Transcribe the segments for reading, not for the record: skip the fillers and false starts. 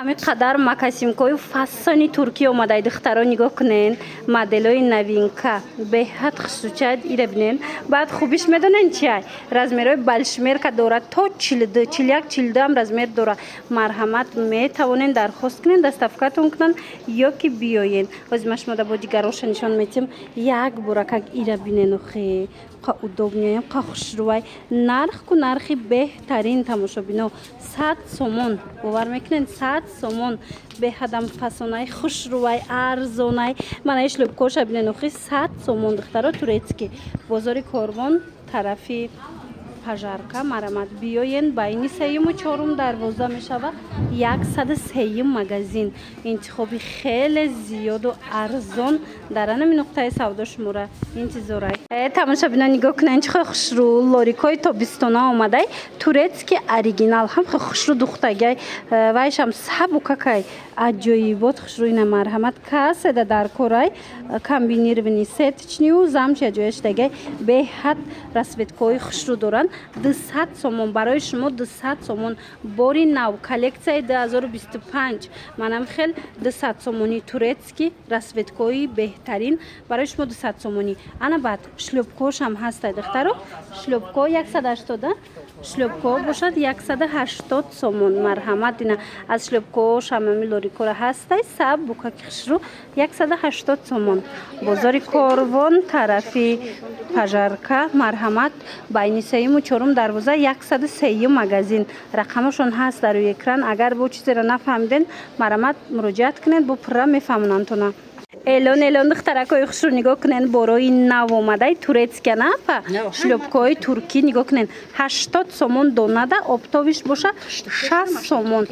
ҳамин қадар макасимкои фасони туркӣ омадаи духтаро нигоҳ кунен. Моделои новинка беҳад хушрӯчаи ира бинен. Баъд хубиш медонен чиай? Размерои балшмерка дорад то 42, 41, 42 ҳам размер дорад. Марҳамат метавонен дархост кунен, доставкатон кунанд ё ки биёен. Ҳозир ма шумо да бо дигароша нишон медиҳем. Як бора как ира бинен охе. Қа удобнияем, қа хушрӯвай. Нарх ку нархи беҳтарин тамошобино. 100 сомон. Бовар мекунен 100 сомон. Беҳадам фасонаи хушрӯвай, арзонай. Манаи шлӯбкоша бинен охи 100 сомон. Духтаро турецки. Бозори Корвон тарафи Пажарка марҳамат биёен. Байни 3-ю 4 дарвоза мешавад. 103 магазин. интихоби хеле зиёду арзон дар анами нуқтаи савдо шумора интизорай. Тамошобинон нигоҳ кунен чӣ хел хушрӯ лорикои тобистона омадай. Турецки оригинал ҳам хел хушрӯ духтагай. Вайшам сабукакай аҷоибот хушрӯ ина марҳамат каседа дар корай комбинирований сеточниу замчи аҷояштагай беҳад расветкои хушрӯ доранд. 200 сомон барои шумо 200 сомон бори нав коллекцияи 2025 манам хел 200 сомони турецки расветкои беҳтарин барои шумо 200 сомони. Ана баъд шлӯбкошам ҳастай духтаро. Шлӯбко 180 шлӯбко бошад 180 сомон марҳамат ина аз шлӯбкошам ами лорикора ҳастай саб букаки хушрӯ 180 сомон. Бозори Корвон тарафи Пажарка марҳамат байни 3-ю 4 дарвоза 103 магазин. Рақамашон ҳаст дар рӯи экран. Агар бо чизеро нафаҳмиден марҳамат муроҷиат кунед бо пурра мефаҳмонантона. Элон духтаракои хушрӯ нигоҳ кунен борои нав омадай турецкия нафа шлӯбкои туркӣ нигоҳ кунен 80 сомон донада оптовиш боша 60 сомон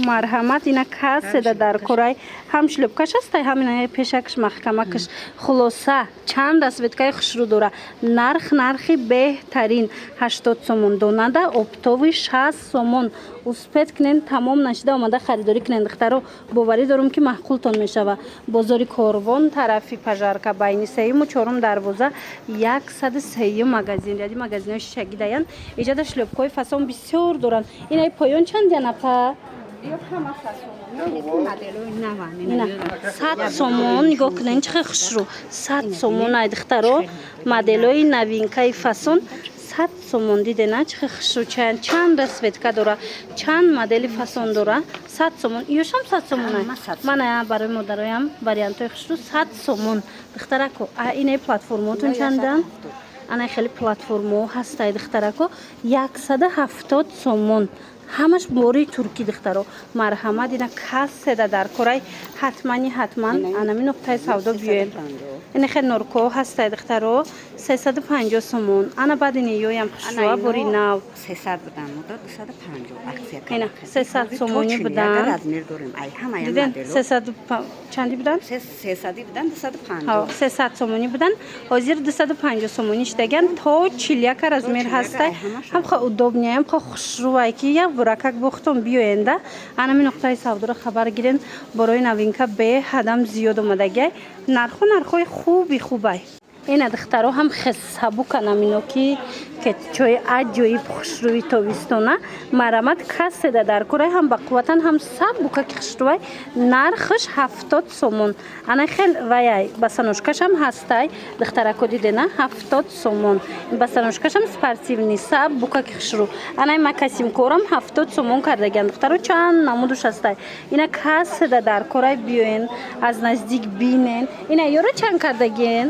марҳамат ина каседа дар корай ҳам шлӯбкаш ҳастай ҳамина пешакаш маҳкамакаш хулоса чанд расветкаи хушрӯ дора. Нархи беҳтарин 80 сомон донада оптови 60 сомон. успед кунен тамом нашида омада харидорӣ кунен духтаро боварӣ дорум ки маҳқултон мешава. Бозори Корвон тарафи Пажарка байни 3-ю 4 дарвоза 103 магазин. Яди магазинои шишагӣ даян иҷода шлӯбкои фасон бисёр доранд. Инаи поён чанд янапа 100 сомон нигоҳ кунен чихе хушрӯ 100 сомон ай духтаро моделои новинкаи фасон 100 сомон дидена чихе хушрӯчаян чанд расветка дора чанд модели фасон дора 100 сомон иёшам 100 сомон ай мана барои модароям вариантои хушрӯ 100 сомон духтарако инаи платформотун чандан ана хеле платформо ҳастай духтарако 170 сомон ҳамаш бори туркӣ духтаро марҳамат ина каседа дар корай ҳатман анами нуқтаи савдо биёен. ина хел норко ҳастай духтаро 350 сомон. Ана баъд ини ёям хушрӯа бори нав 300 будан мудо 250 аксия ина 300 сомони будан размер дорем ай ҳама я диден модело 300 чанди будан 300 будан 250 300 сомони будан ҳозир 250 сомони шидаган то 41 размер ҳастай ҳам ха удобнияем ха хушрӯай ки як буракак бохтон биёенда анами нуқтаи савдоро хабар гирен борои новинка беҳадам зиёд омадагай нархои хубай. ина духтаро ҳам хесабука наминоки кетчои аҷоиб хушрӯи тобистона марҳамат каседа дар корай ҳам бақувватан ҳам сабукаки хушрӯвай нархаш 70 сомон. ана хел ваяй басаношкашам ҳастай духтарако дидена 70 сомон басаношкашам спортивни сабукаки хушрӯ анаи макасимкорам 70 сомон кардагиан духтаро чанд намудуш ҳастай ина каседа дар корай биёен аз наздик бинен ина ёро чанд кардагиен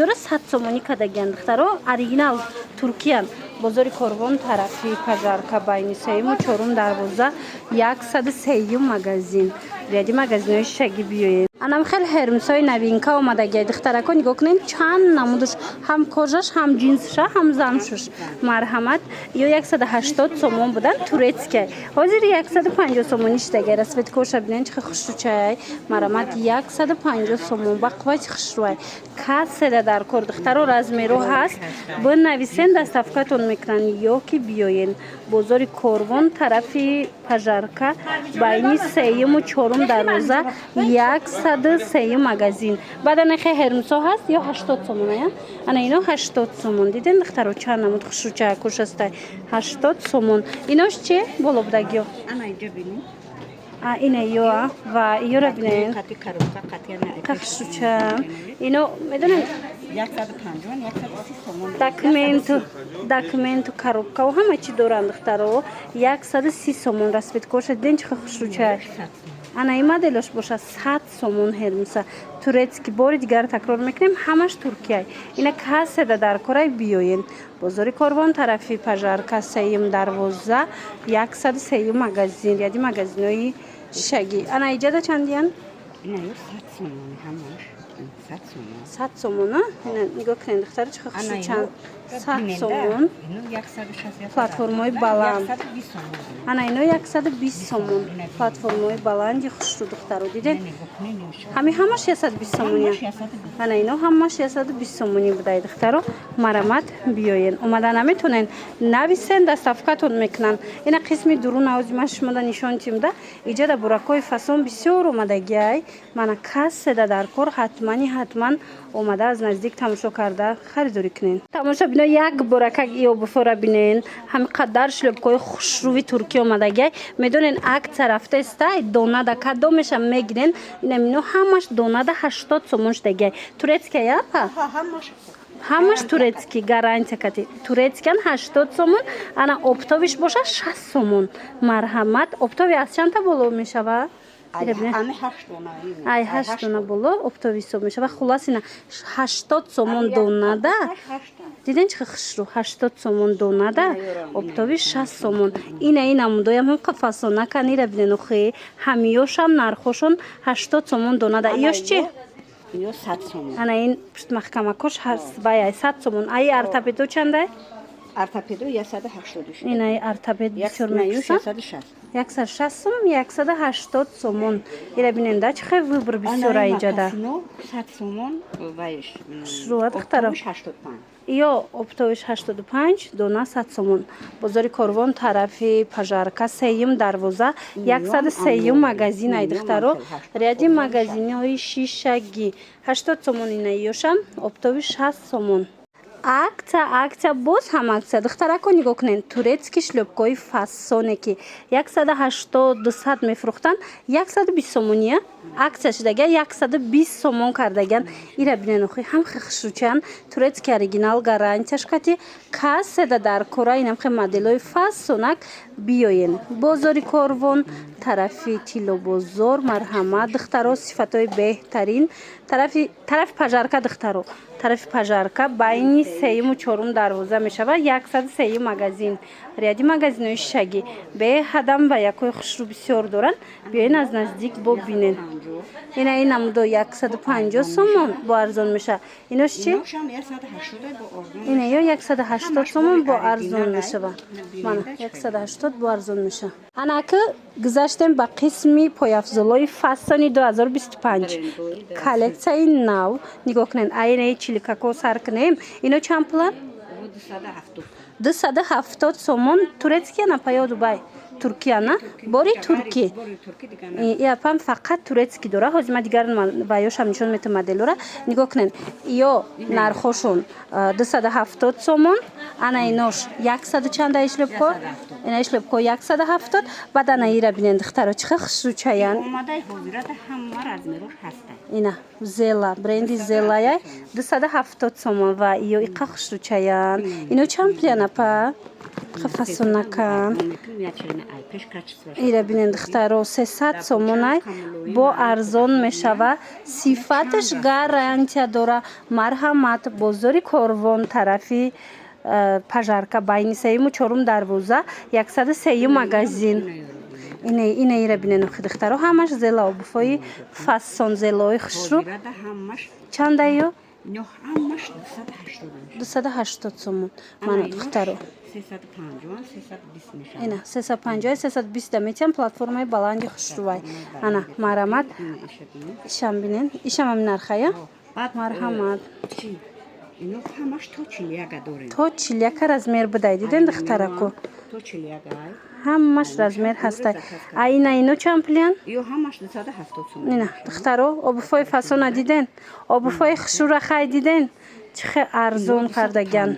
ёра 100 сомонӣ кардагиан духтаро оригинал туркиян. Бозори Корвон тарафи Пажарка байни 3-ю 4 дарвоза 103 магазин. Яди магазинои шишагӣ биёен. Анам хел ҳермсои новинка омадагиай духтарако нигоҳ кунен чанд намудуш ҳам кожаш ҳам ҷинсша ҳам замшуш марҳамат ё 180 сомон будан турецкиай ҳозир 150 сомони шидагиай расветкоша бинен чихе хушрӯчаяй марҳамат 150 сомон бақуввати хушрӯай каседа дар кор духтаро размеро ҳаст бинависен доставкатон мекунанд ё ки биёен. Бозори Корвон тарафи Пажарка байни 3-ю 4 дарвоза 103 магазин. Баъд анахе ҳермсо ҳаст ё 80 сомон ая ана ино 80 сомон диден духтаро чанд намуд хушрӯчая кушастай 80 сомон инош че боло будагиё ана инҷо бинӣ اینه یو و یورا بینین قطعی کاروبا قطعی نه کخشوچه اینو میدونین 150 داکمنتو коробка و همه چی دارند دخترو 130 сомон распит коша ден чӣ хушруча ана ин моделош боша 100 сомон ҳермуса турецки бори дигар такрор мекунем ҳамаш туркия ина каседа дар корай биёен бозори корвон тарафи пажарка сеюм дарвоза 103 магазин яди магазинои шишагӣ ана иҷада чандиян ина 100 сомон ҳамаш 100 сомон нигоҳ кунед духтаро чӣ хушручан 100 сомон платформаи баланд ана ино 120 сомон платформаи баланди хушру духтаро дидед ҳамаш 120 сомония ана ино ҳамаш 120 сомонӣ будай духтаро марамат биёен омада наметонен нависен доставкатон мекунан ина қисми дурун авзима шумода нишон тимда иҷада буракҳои фасон бисёр омадагиай мана каседа дар кор ҳатман омада аз наздик тамошо карда харидорӣ кунен тамошо бино як бурака ё буфора бинен ҳаминқадар шлёпкаҳои хушрӯви туркӣ омадагиай медонен акция рафтаестай донада кадомеша мегирен инамино ҳамаш донада 80 сомон шудагиай турецкия япа ҳамаш турецки гарантия кати турецкиан 80 сомон ана оптовиш боша 60 сомон марҳамат оптови аз чанда боло мешава ай 8 дона боло оптови ҳисоб мешава хулас ина 80 сомон донада диден чӣ хушрӯ 80 сомон донада оптови 60 сомон ина намудоям ҳамқа фасона канира биненухи ҳамиёшам нархошон 80 сомон донада иёш чи ана ин пуштмаҳкамакош бая 100 сомон ай артапедо чандай артапедо 180 ина артапед бисёр мекусан 160 сомон 180 сомон ира биненда чӣ хе выбор бисёр аиҷада 100 сомон вайш шруат хтара ё оптовиш 85 дона 100 сомон бозори корвон тарафи пажарка сеюм дарвоза 103 магазин ай духтаро ряди магазинои шишагӣ 80 сомон ина ёшам оптови 60 сомон акция боз ҳам акция духтарако нигоҳ кунен турецки шлёпкаҳои фасоне ки 180-200 мефурӯхтанд 120 сомония акция шудагия 120 сомон кардагиан ира биненохи ҳам хушручан турецки оригинал гарантияш кати каседа дар кора инамхе моделҳои фасонак биёен бозори корвон тарафи тилобозор марҳамат духтаро сифатҳои беҳтарин тарафи пажарка духтаро тарафи пажарка байни сеюму чорум дарвоза мешава 103 магазин ряди магазинои шишагӣ беҳадам ва якҳои хушрӯ бисёр доранд биёен аз наздик бобинен ина ин намудо 150 сомон бо арзон меша инош чи ина ё 180 сомон бо арзон мешава мана 180 бо арзон меша анаки гузаштем ба қисми пояфзолои фасони 2025 коллекцияи нав нигоҳ кунен айнаи чиликако сар кунем ино чанд пулан 270 сомон турецкия на паёду бай туркия на бори турки япам фақат турецки дора ҳозима дигар ваёшам нишон мета моделора нигоҳ кунен ё нархошон 270 сомон ана инош 100 чанда ишлепко ина ишлепко 170 баъд ана ира бинен духтаро чихе хушручаян ина зела бренди зелая 270 сомон ва ё иқа хушручаян ино чанд пляна па фасонакан ира бинен духтаро 300 сомонай бо арзон мешава сифаташ гарантия дора марҳамат бозори корвон тарафи пажарка байни сеюму чорум дарвоза 103 магазин ина ира бинен духтаро ҳамаш зела обуфои фасон зелаои хушрӯ чанда ё 280 сомон мана духтаро ина 350 да метиҳам платформаи баланди хушрӯвай ана марамат ишам бинен ишам ҳамин нархая марҳамат то 41 размер будай диден духтарако ҳамаш размер ҳастай ина ино чанд пулян ина духтаро обуфои фасона диден обуфои хушрӯра хай диден чихе арзон кардагиан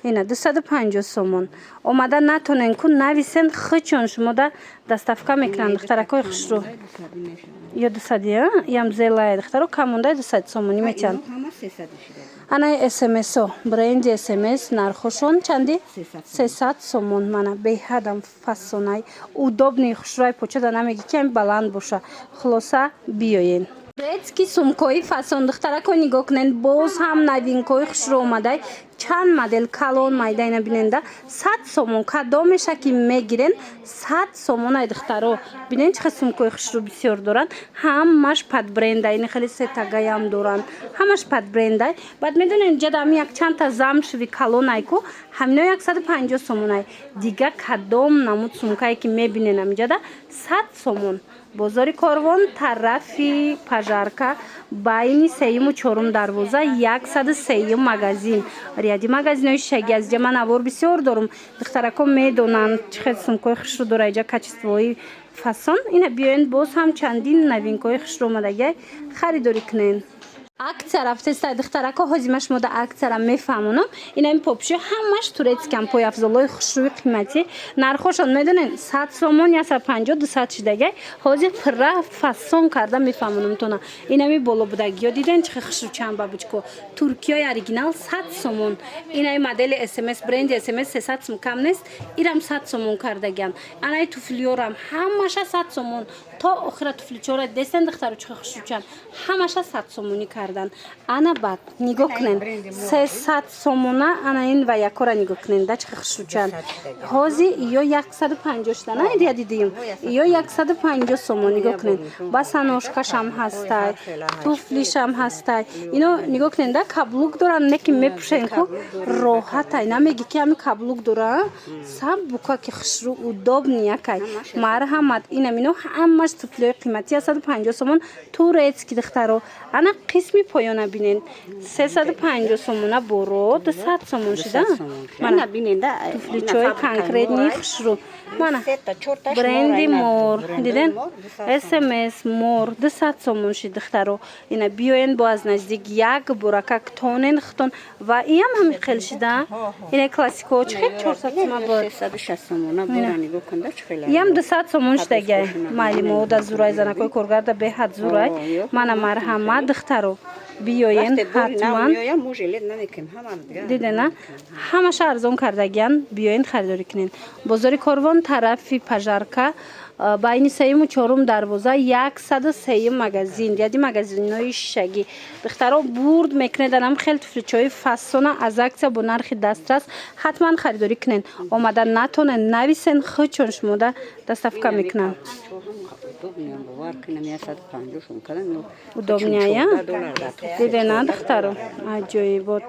اینا 250 سومون. اومده نتونن که نویسن خچون شما دا دستافکا میکنن دخترکای خوش رو یا 200 ям зелая дختаро камонда 200 сомони метан ана смсо бренди смс нархошон чанди 300 сомон мана беҳадам фасонай удобни хушрой почада намеги кем баланд боша хулоса биёен турецки сумкои фасон духтарако нигоҳ кунед боз ҳам новинкои хушро омадай чанд модел калон майдайна биненда 100 сомон кадомеша ки мегирен 100 сомон ай духтаро бинен чӣ хел сумкои хушро бисёр доранд ҳамаш пад брендай ин хеле сетагаям доранд ҳамаш пад брендай баъд медонен ҷадам як чандта замшви калон айку ҳамино 150 сомон ай дига кадом намуд сумкае ки мебиненам ҷада 100 сомон бозори корвон тарафи пажарка байни 3-4 дарвоза 103 магазин ряди магазинои шаги аз ҷа ман авор бисёр дорум духтарако медонанд чӣ хел сумкои хушро дора иҷа качествои фасон ина биёен боз ҳам чандин новинкои хушро омадагиай харидорӣ кунен акция рафтестай духтарако ҳозимаш мода акцияра мефаҳмонам инами попшо ҳамаш турецкиам пояфзолои хушрӯи қиматӣ нархошон медонен 100 сомон 150 200 шидагай ҳозир пурра фасон карда мефаҳмонамтона инами боло будагиё диден чӣ хел хушрӯчанд бабучко туркияи оригинал 100 сомон инами модели смс бренди смс 300 сом кам нест ирам 100 сомон кардагиан анаи туфлиёрам ҳамаша 100 сомон то охира туфличора дестен духтаро чӣ хел хушрӯчанд ҳамаша 100 сомонӣ кардан ана бад нигоҳ кунен 300 сомона ана ин ва якора нигоҳ кунен да чӣ хел хушрӯчанд ҳози ё 150 шуда на идия дидим ё 150 сомон нигоҳ кунен баса ношкашам ҳастай туфлишам ҳастай ино нигоҳ кунен да каблук доранд не ки мепӯшен ку роҳатай намеги ки ҳами каблук дора саб бука ки хушрӯ удобни якай марҳамат инам ино ҳамаш туфлиёи қиматӣ 150 сомон турецки духтаро ана қисми поёна бинен 350 сомона боро 200 сомон шуда мана биненда туфличои конкретни хушрӯ мана бренди мор диден смс мор 200 сомон шид духтаро ина биёен бо аз наздик як бурака тонен хитон ва иам ҳами хел шида ина классико чӣ хел 400 сома бор 360 сомона бора нигоҳ кунда чӣ хел иам 200 сомон шидагай маълимо да зурай занакои коргарда беҳад зурай мана марҳамат духтаро биёен ҳатман дидена ҳамаша арзон кардагиан биёен харидорӣ кунен бозори корвон тарафи пажарка байни 3-4 дарвоза 103 магазин яди магазинои шишагӣ духтаро бурд мекунеданам хел туфличои фасона аз аксия бо нархи дастрас ҳатман харидорӣ кунен омада натонен нависен хучон шумода доставка мекунам удобняя дидена духтаро аҷоибот